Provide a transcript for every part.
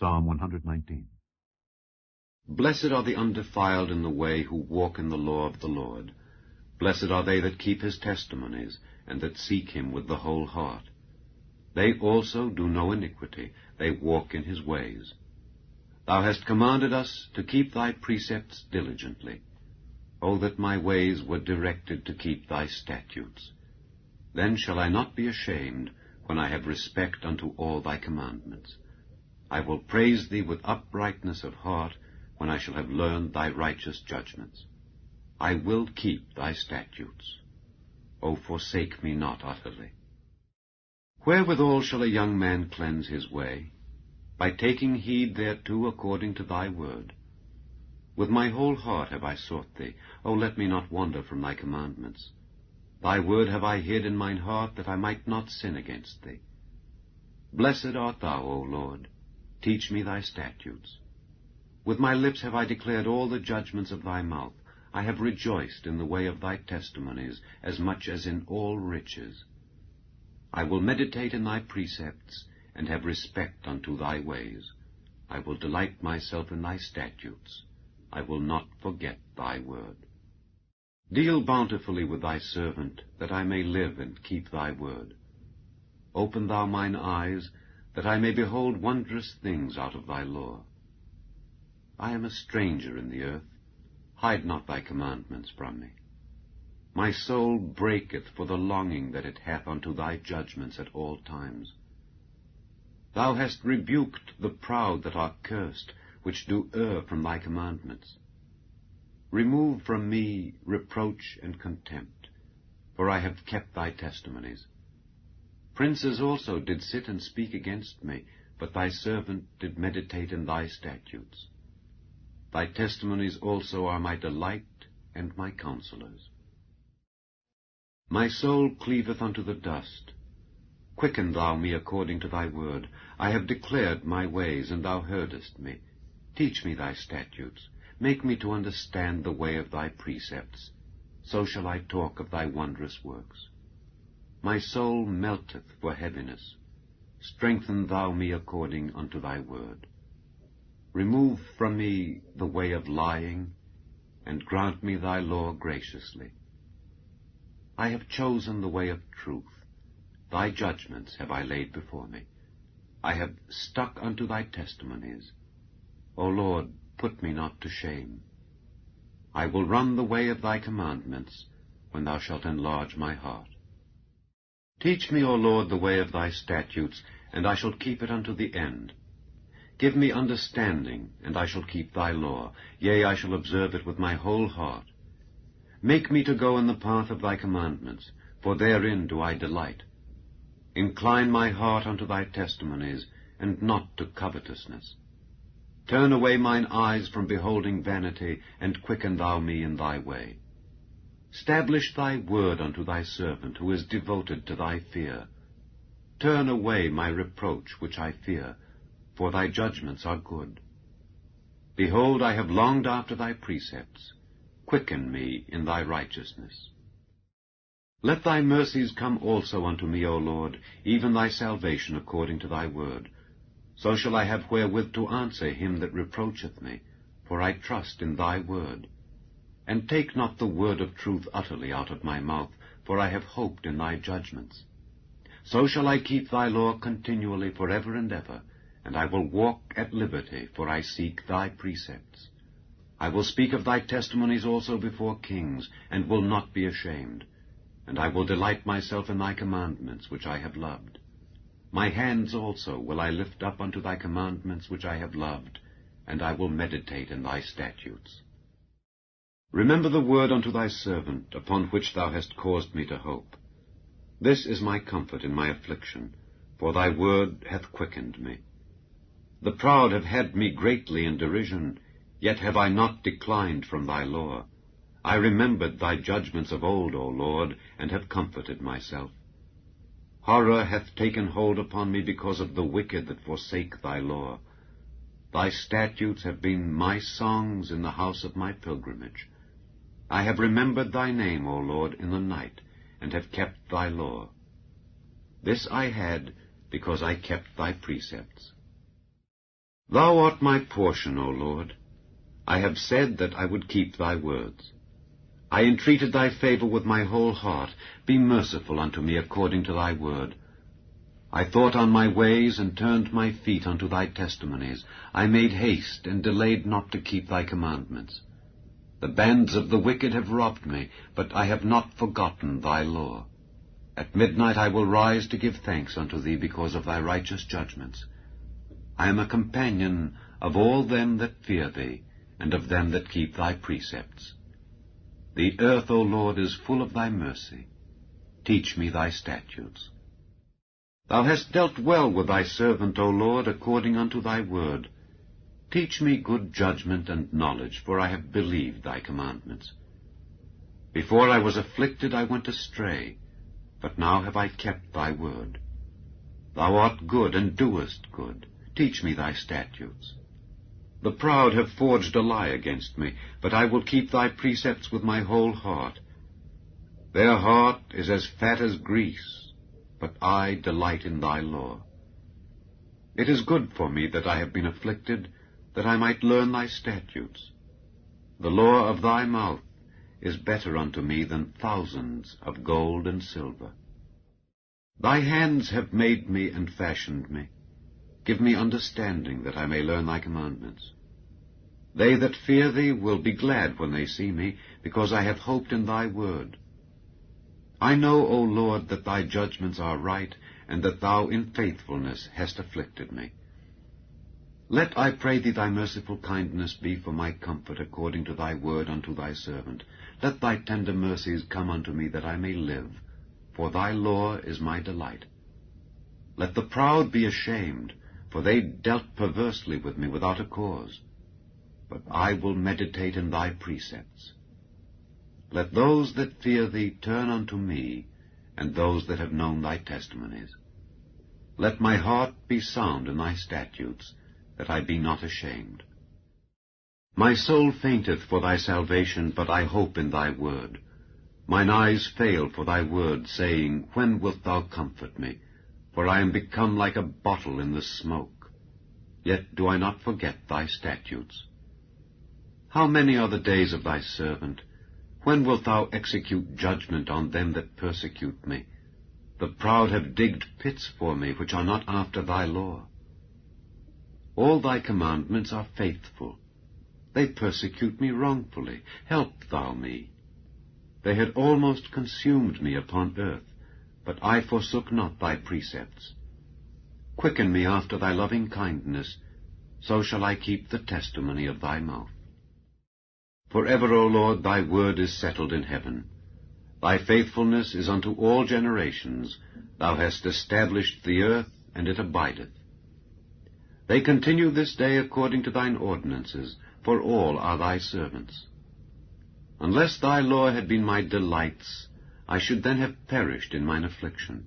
Psalm 119. Blessed are the undefiled in the way who walk in the law of the Lord. Blessed are they that keep his testimonies, and that seek him with the whole heart. They also do no iniquity, they walk in his ways. Thou hast commanded us to keep thy precepts diligently. O that my ways were directed to keep thy statutes. Then shall I not be ashamed, when I have respect unto all thy commandments. I will praise thee with uprightness of heart, when I shall have learned thy righteous judgments. I will keep thy statutes. O forsake me not utterly. Wherewithal shall a young man cleanse his way? By taking heed thereto according to thy word. With my whole heart have I sought thee. O let me not wander from thy commandments. Thy word have I hid in mine heart, that I might not sin against thee. Blessed art thou, O Lord. Teach me thy statutes. With my lips have I declared all the judgments of thy mouth. I have rejoiced in the way of thy testimonies, as much as in all riches. I will meditate in thy precepts, and have respect unto thy ways. I will delight myself in thy statutes. I will not forget thy word. Deal bountifully with thy servant, that I may live and keep thy word. Open thou mine eyes, that I may behold wondrous things out of thy law. I am a stranger in the earth. Hide not thy commandments from me. My soul breaketh for the longing that it hath unto thy judgments at all times. Thou hast rebuked the proud that are cursed, which do err from thy commandments. Remove from me reproach and contempt, for I have kept thy testimonies. Princes also did sit and speak against me, but thy servant did meditate in thy statutes. Thy testimonies also are my delight and my counselors. My soul cleaveth unto the dust. Quicken thou me according to thy word. I have declared my ways, and thou heardest me. Teach me thy statutes. Make me to understand the way of thy precepts. So shall I talk of thy wondrous works. My soul melteth for heaviness. Strengthen thou me according unto thy word. Remove from me the way of lying, and grant me thy law graciously. I have chosen the way of truth. Thy judgments have I laid before me. I have stuck unto thy testimonies. O Lord, put me not to shame. I will run the way of thy commandments, when thou shalt enlarge my heart. Teach me, O Lord, the way of thy statutes, and I shall keep it unto the end. Give me understanding, and I shall keep thy law. Yea, I shall observe it with my whole heart. Make me to go in the path of thy commandments, for therein do I delight. Incline my heart unto thy testimonies, and not to covetousness. Turn away mine eyes from beholding vanity, and quicken thou me in thy way. Stablish thy word unto thy servant, who is devoted to thy fear. Turn away my reproach which I fear, for thy judgments are good. Behold, I have longed after thy precepts. Quicken me in thy righteousness. Let thy mercies come also unto me, O Lord, even thy salvation according to thy word. So shall I have wherewith to answer him that reproacheth me, for I trust in thy word. And take not the word of truth utterly out of my mouth, for I have hoped in thy judgments. So shall I keep thy law continually for ever and ever, and I will walk at liberty, for I seek thy precepts. I will speak of thy testimonies also before kings, and will not be ashamed. And I will delight myself in thy commandments, which I have loved. My hands also will I lift up unto thy commandments, which I have loved, and I will meditate in thy statutes. Remember the word unto thy servant, upon which thou hast caused me to hope. This is my comfort in my affliction, for thy word hath quickened me. The proud have had me greatly in derision, yet have I not declined from thy law. I remembered thy judgments of old, O Lord, and have comforted myself. Horror hath taken hold upon me because of the wicked that forsake thy law. Thy statutes have been my songs in the house of my pilgrimage. I have remembered thy name, O Lord, in the night, and have kept thy law. This I had because I kept thy precepts. Thou art my portion, O Lord. I have said that I would keep thy words. I entreated thy favor with my whole heart. Be merciful unto me according to thy word. I thought on my ways, and turned my feet unto thy testimonies. I made haste, and delayed not to keep thy commandments. The bands of the wicked have robbed me, but I have not forgotten thy law. At midnight I will rise to give thanks unto thee because of thy righteous judgments. I am a companion of all them that fear thee, and of them that keep thy precepts. The earth, O Lord, is full of thy mercy. Teach me thy statutes. Thou hast dealt well with thy servant, O Lord, according unto thy word. Teach me good judgment and knowledge, for I have believed thy commandments. Before I was afflicted I went astray, but now have I kept thy word. Thou art good, and doest good. Teach me thy statutes. The proud have forged a lie against me, but I will keep thy precepts with my whole heart. Their heart is as fat as grease, but I delight in thy law. It is good for me that I have been afflicted, that I might learn thy statutes. The law of thy mouth is better unto me than thousands of gold and silver. Thy hands have made me and fashioned me. Give me understanding, that I may learn thy commandments. They that fear thee will be glad when they see me, because I have hoped in thy word. I know, O Lord, that thy judgments are right, and that thou in faithfulness hast afflicted me. Let, I pray thee, thy merciful kindness be for my comfort according to thy word unto thy servant. Let thy tender mercies come unto me, that I may live, for thy law is my delight. Let the proud be ashamed, for they dealt perversely with me without a cause. But I will meditate in thy precepts. Let those that fear thee turn unto me, and those that have known thy testimonies. Let my heart be sound in thy statutes, that I be not ashamed. My soul fainteth for thy salvation, but I hope in thy word. Mine eyes fail for thy word, saying, When wilt thou comfort me? For I am become like a bottle in the smoke. Yet do I not forget thy statutes. How many are the days of thy servant? When wilt thou execute judgment on them that persecute me? The proud have digged pits for me, which are not after thy law. All thy commandments are faithful. They persecute me wrongfully. Help thou me. They had almost consumed me upon earth, but I forsook not thy precepts. Quicken me after thy loving kindness, so shall I keep the testimony of thy mouth. Forever, O Lord, thy word is settled in heaven. Thy faithfulness is unto all generations. Thou hast established the earth, and it abideth. They continue this day according to thine ordinances, for all are thy servants. Unless thy law had been my delights, I should then have perished in mine affliction.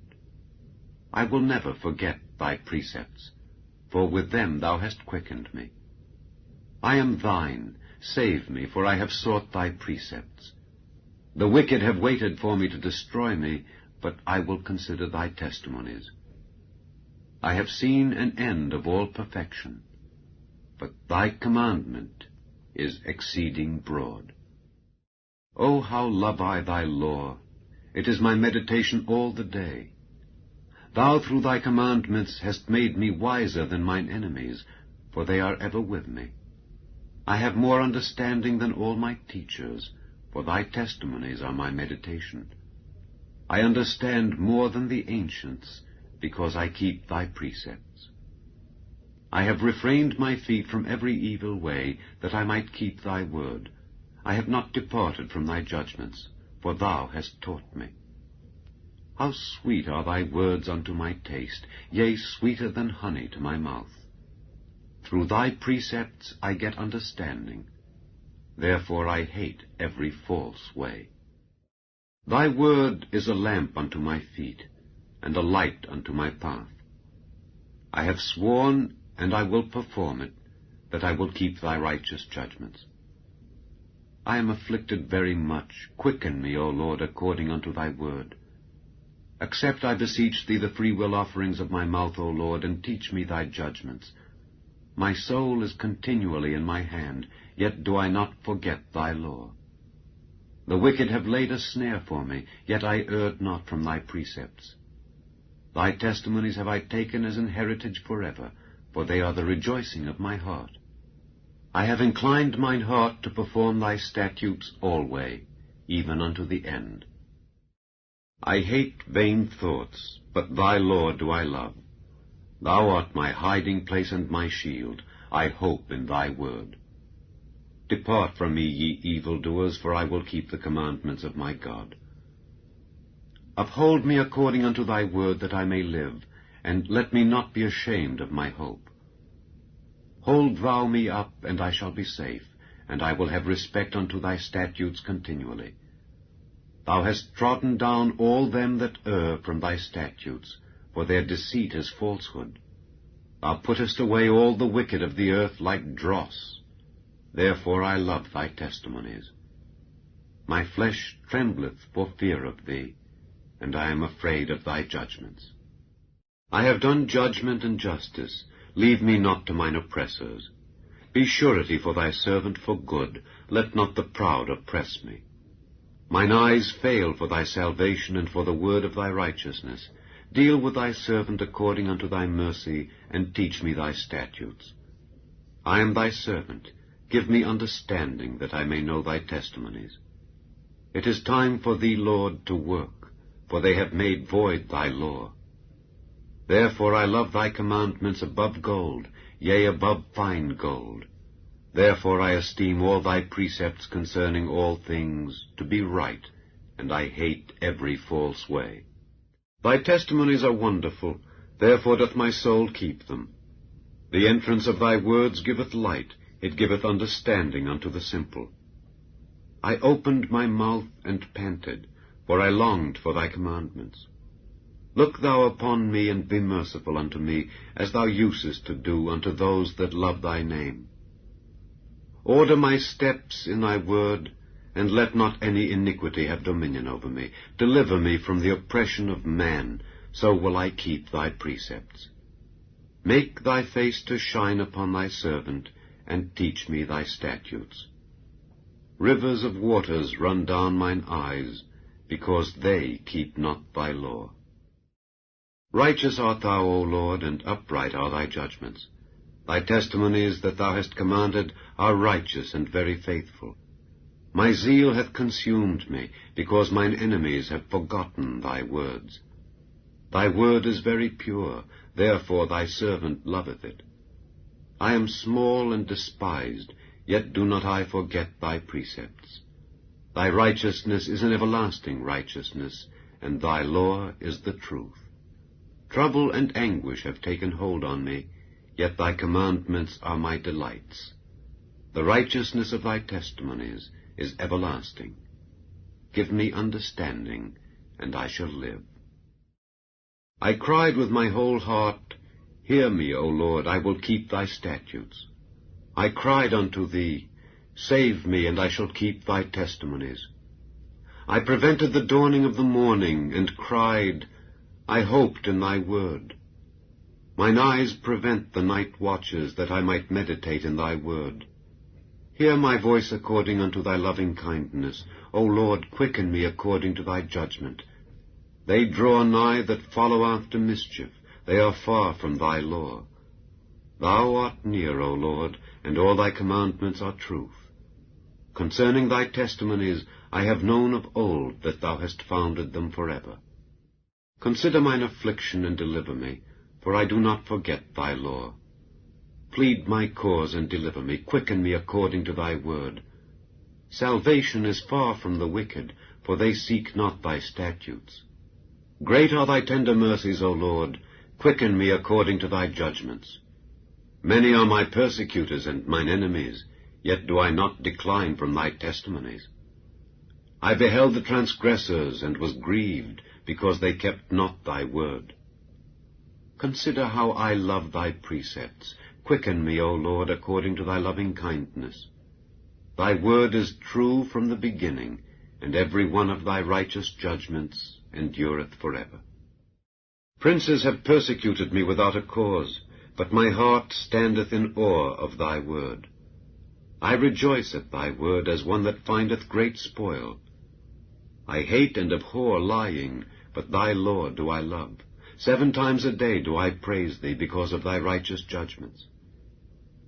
I will never forget thy precepts, for with them thou hast quickened me. I am thine. Save me, for I have sought thy precepts. The wicked have waited for me to destroy me, but I will consider thy testimonies. I have seen an end of all perfection, but thy commandment is exceeding broad. O how love I thy law! It is my meditation all the day. Thou through thy commandments hast made me wiser than mine enemies, for they are ever with me. I have more understanding than all my teachers, for thy testimonies are my meditation. I understand more than the ancients, because I keep thy precepts. I have refrained my feet from every evil way, that I might keep thy word. I have not departed from thy judgments, for thou hast taught me. How sweet are thy words unto my taste, yea, sweeter than honey to my mouth. Through thy precepts I get understanding. Therefore I hate every false way. Thy word is a lamp unto my feet, and a light unto my path. I have sworn, and I will perform it, that I will keep thy righteous judgments. I am afflicted very much. Quicken me, O Lord, according unto thy word. Accept, I beseech thee, the freewill offerings of my mouth, O Lord, and teach me thy judgments. My soul is continually in my hand, yet do I not forget thy law. The wicked have laid a snare for me, yet I erred not from thy precepts. Thy testimonies have I taken as an heritage forever, for they are the rejoicing of my heart. I have inclined mine heart to perform thy statutes alway, even unto the end. I hate vain thoughts, but thy law do I love. Thou art my hiding place and my shield. I hope in thy word. Depart from me, ye evildoers, for I will keep the commandments of my God. Uphold me according unto thy word, that I may live, and let me not be ashamed of my hope. Hold thou me up, and I shall be safe, and I will have respect unto thy statutes continually. Thou hast trodden down all them that err from thy statutes, for their deceit is falsehood. Thou puttest away all the wicked of the earth like dross. Therefore I love thy testimonies. My flesh trembleth for fear of thee, and I am afraid of thy judgments. I have done judgment and justice. Leave me not to mine oppressors. Be surety for thy servant for good. Let not the proud oppress me. Mine eyes fail for thy salvation and for the word of thy righteousness. Deal with thy servant according unto thy mercy, and teach me thy statutes. I am thy servant. Give me understanding, that I may know thy testimonies. It is time for thee, Lord, to work, for they have made void thy law. Therefore I love thy commandments above gold, yea, above fine gold. Therefore I esteem all thy precepts concerning all things to be right, and I hate every false way. Thy testimonies are wonderful, therefore doth my soul keep them. The entrance of thy words giveth light, it giveth understanding unto the simple. I opened my mouth and panted, for I longed for thy commandments. Look thou upon me, and be merciful unto me, as thou usest to do unto those that love thy name. Order my steps in thy word, and let not any iniquity have dominion over me. Deliver me from the oppression of man, so will I keep thy precepts. Make thy face to shine upon thy servant, and teach me thy statutes. Rivers of waters run down mine eyes, because they keep not thy law. Righteous art thou, O Lord, and upright are thy judgments. Thy testimonies that thou hast commanded are righteous and very faithful. My zeal hath consumed me, because mine enemies have forgotten thy words. Thy word is very pure, therefore thy servant loveth it. I am small and despised, yet do not I forget thy precepts. Thy righteousness is an everlasting righteousness, and thy law is the truth. Trouble and anguish have taken hold on me, yet thy commandments are my delights. The righteousness of thy testimonies is everlasting. Give me understanding, and I shall live. I cried with my whole heart, Hear me, O Lord, I will keep thy statutes. I cried unto thee, Save me, and I shall keep thy testimonies. I prevented the dawning of the morning, and cried, I hoped in thy word. Mine eyes prevent the night watches, that I might meditate in thy word. Hear my voice according unto thy loving kindness. O Lord, quicken me according to thy judgment. They draw nigh that follow after mischief. They are far from thy law. Thou art near, O Lord, and all thy commandments are truth. Concerning thy testimonies I have known of old that thou hast founded them forever. Consider mine affliction and deliver me, for I do not forget thy law. Plead my cause and deliver me. Quicken me according to thy word. Salvation is far from the wicked, for they seek not thy statutes. Great are thy tender mercies, O Lord. Quicken me according to thy judgments. Many are my persecutors and mine enemies, yet do I not decline from thy testimonies. I beheld the transgressors, and was grieved, because they kept not thy word. Consider how I love thy precepts. Quicken me, O Lord, according to thy loving kindness. Thy word is true from the beginning, and every one of thy righteous judgments endureth forever. Princes have persecuted me without a cause. but my heart standeth in awe of thy word. I rejoice at thy word as one that findeth great spoil. I hate and abhor lying, but thy law do I love. 7 times a day do I praise thee because of thy righteous judgments.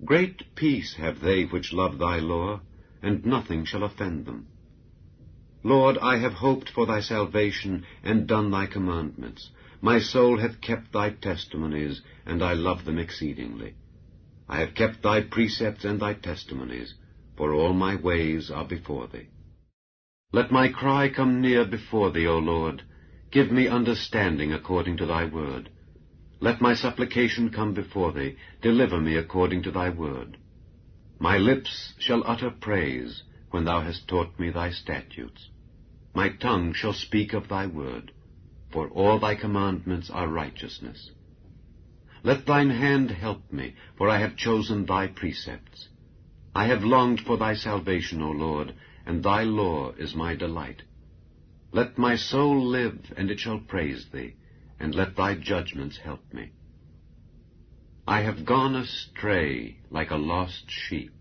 Great peace have they which love thy law, and nothing shall offend them. Lord, I have hoped for thy salvation, and done thy commandments. My soul hath kept thy testimonies, and I love them exceedingly. I have kept thy precepts and thy testimonies, for all my ways are before thee. Let my cry come near before thee, O Lord. Give me understanding according to thy word. Let my supplication come before thee. Deliver me according to thy word. My lips shall utter praise when thou hast taught me thy statutes. My tongue shall speak of thy word, for all thy commandments are righteousness. Let thine hand help me, for I have chosen thy precepts. I have longed for thy salvation, O Lord, and thy law is my delight. Let my soul live, and it shall praise thee, and let thy judgments help me. I have gone astray like a lost sheep.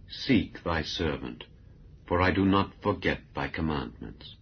Seek thy servant, for I do not forget thy commandments.